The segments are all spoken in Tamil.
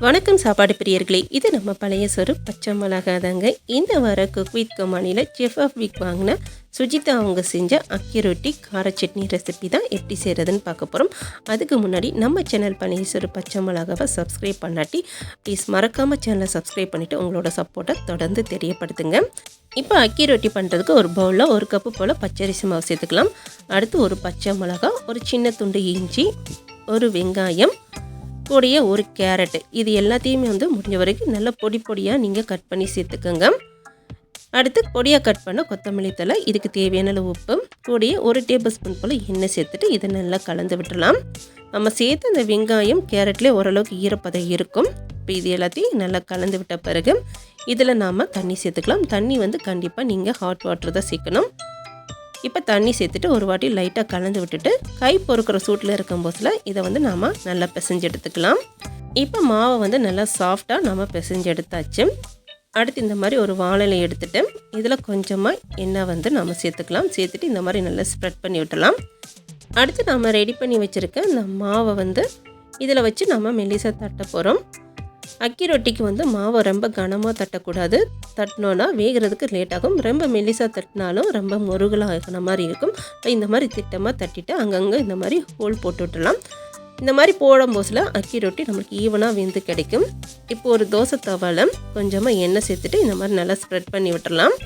வணக்கம் சாப்பாடு பிரியர்களே, இது நம்ம பழைய சோறு பச்சை மிளகா தாங்க. இந்த வார குக் வித் கோமாளியில் செஃப் ஆஃப் வீக் வாங்கின சுஜிதா அவங்க செஞ்ச அக்கி ரொட்டி கார சட்னி ரெசிபி தான் எப்படி செய்கிறதுன்னு பார்க்க போகிறோம். அதுக்கு முன்னாடி நம்ம சேனல் பழைய சோறு பச்சை மிளகாவை சப்ஸ்கிரைப் பண்ணாட்டி ப்ளீஸ் மறக்காமல் சேனலை சப்ஸ்கிரைப் பண்ணிவிட்டு உங்களோட சப்போர்ட்டை தொடர்ந்து தெரியப்படுத்துங்க. இப்போ அக்கி ரொட்டி பண்ணுறதுக்கு ஒரு பவுலில் 1 கப்பு போல் பச்சரிசி மாவு சேர்த்துக்கலாம். அடுத்து ஒரு பச்சை மிளகா, ஒரு சின்ன துண்டு இஞ்சி, ஒரு வெங்காயம், கூடிய ஒரு கேரட், இது எல்லாத்தையுமே முடிஞ்ச வரைக்கும் நல்லா பொடி பொடியாக நீங்கள் கட் பண்ணி சேர்த்துக்கோங்க. அடுத்து பொடியாக கட் பண்ண கொத்தமல்லி தழை, இதுக்கு தேவையான அளவு உப்பு, கூடிய 1 டேபிள் ஸ்பூன் போல் எண்ணெய் சேர்த்துட்டு இதை நல்லா கலந்து விட்டுடலாம். நம்ம சேர்த்து அந்த வெங்காயம் கேரட்லேயே ஓரளவுக்கு ஈரப்பதம் இருக்கும். இப்போ இது எல்லாத்தையும் நல்லா கலந்து விட்ட பிறகு இதில் நாம் தண்ணி சேர்த்துக்கலாம். தண்ணி கண்டிப்பாக நீங்கள் ஹாட் வாட்டர் தான் சேர்க்கணும். இப்போ தண்ணி சேர்த்துட்டு ஒரு வாட்டி லைட்டாக கலந்து விட்டுட்டு கை பொறுக்கிற சூட்டில் இருக்கும் போதில் இதை நாம் நல்லா பிசைஞ்சு எடுத்துக்கலாம். இப்போ மாவை நல்லா சாஃப்டாக நம்ம பிசைஞ்சு எடுத்தாச்சு. அடுத்து இந்த மாதிரி ஒரு வாழலை எடுத்துகிட்டு இதில் கொஞ்சமாக எண்ணெய் நம்ம சேர்த்துக்கலாம். சேர்த்துட்டு இந்த மாதிரி நல்லா ஸ்ப்ரெட் பண்ணி விட்டலாம். அடுத்து நம்ம ரெடி பண்ணி வச்சுருக்க இந்த மாவை இதில் வச்சு நம்ம மெல்லிசாக தட்ட போகிறோம். அக்கி ரொட்டிக்கு மாவை ரொம்ப கனமாக தட்டக்கூடாது. தட்டினோன்னா வேகிறதுக்கு லேட் ஆகும். ரொம்ப மெல்லிசாக தட்டினாலும் ரொம்ப முருகலாக ஆகின மாதிரி இருக்கும். இந்த மாதிரி திட்டமாக தட்டிட்டு அங்கங்கே இந்த மாதிரி ஹோல் போட்டு விட்டுடலாம். இந்த மாதிரி போடும்போதில் அக்கி ரொட்டி நம்மளுக்கு ஈவனாக வெந்து கிடைக்கும். இப்போ ஒரு தோசை தவாவில் கொஞ்சமாக எண்ணெய் சேர்த்துட்டு இந்த மாதிரி நல்லா ஸ்ப்ரெட் பண்ணி விட்டுடலாம்.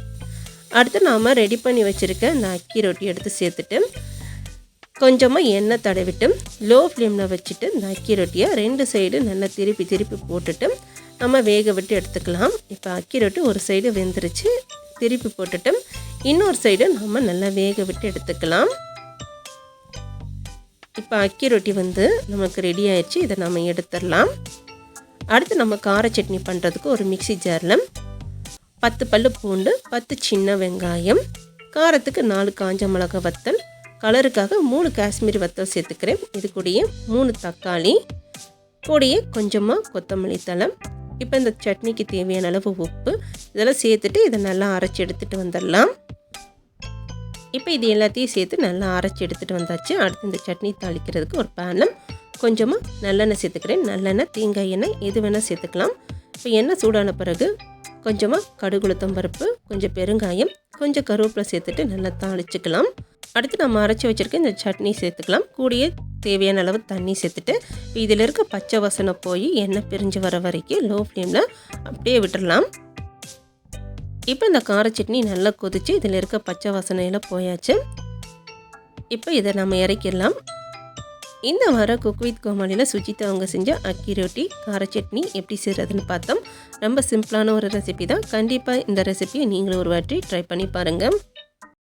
அடுத்து நாம் ரெடி பண்ணி வச்சுருக்க இந்த அக்கி ரொட்டி எடுத்து சேர்த்துட்டு கொஞ்சமாக எண்ணெய் தடவிட்டு லோ ஃப்ளேமில் வச்சுட்டு இந்த அக்கி ரொட்டியை 2 சைடு நல்லா திருப்பி போட்டுட்டு நம்ம வேக விட்டு எடுத்துக்கலாம். இப்போ அக்கி ரொட்டி ஒரு சைடு வெந்துருச்சு. திருப்பி போட்டுட்டு இன்னொரு சைடு நம்ம நல்லா வேக விட்டு எடுத்துக்கலாம். இப்போ அக்கி ரொட்டி நமக்கு ரெடி ஆயிடுச்சு. இதை நம்ம எடுத்துடலாம். அடுத்து நம்ம கார சட்னி பண்ணுறதுக்கு ஒரு மிக்ஸி ஜாரில் 10 பல்லு பூண்டு, 10 சின்ன வெங்காயம், காரத்துக்கு 4 காஞ்ச மிளகாய் வத்தல், கலருக்காக 3 காஷ்மீரி வத்தல் சேர்த்துக்கிறேன். இது கூடயே 3 தக்காளி, கூடயே கொஞ்சமாக கொத்தமல்லி தழை. இப்போ இந்த சட்னிக்கு தேவையான அளவு உப்பு இதெல்லாம் சேர்த்துட்டு இதை நல்லா அரைச்சி எடுத்துகிட்டு வந்துடலாம். இப்போ இது எல்லாத்தையும் சேர்த்து நல்லா அரைச்சி எடுத்துகிட்டு வந்தாச்சு. அடுத்து இந்த சட்னி தாளிக்கிறதுக்கு ஒரு பேனில் கொஞ்சமாக நல்லெண்ணெய் சேர்த்துக்கிறேன். நல்லெண்ணெய், தேங்காய் எண்ணெய் எது வேணால் சேர்த்துக்கலாம். இப்போ எண்ணெய் சூடான பிறகு கொஞ்சமாக கடுகு உளுத்தம் பருப்பு, கொஞ்சம் பெருங்காயம், கொஞ்சம் கருவேப்பிலை சேர்த்துட்டு நல்லா தாளிச்சுக்கலாம். அடுத்து நம்ம அரைச்சி வச்சுருக்க இந்த சட்னி சேர்த்துக்கலாம். கூடிய தேவையான அளவு தண்ணி சேர்த்துட்டு இதில் இருக்க பச்சை வாசனை போய் எண்ணெய் பிரிஞ்சு வர வரைக்கும் லோ ஃப்ளேமில் அப்படியே விட்டுடலாம். இப்போ இந்த கார சட்னி நல்லா கொதிச்சு இதில் இருக்க பச்சை வாசனையெல்லாம் போயாச்சு. இப்போ இதை நம்ம இறக்கிடலாம். இந்த வாரம் குக் வித் கோமாளியில் சுஜிதா அவங்க செஞ்ச அக்கி ரொட்டி கார சட்னி எப்படி செய்கிறதுன்னு பார்த்தோம். ரொம்ப சிம்பிளான ஒரு ரெசிபி தான். கண்டிப்பாக இந்த ரெசிபியை நீங்களும் ஒரு வாட்டி ட்ரை பண்ணி பாருங்கள்.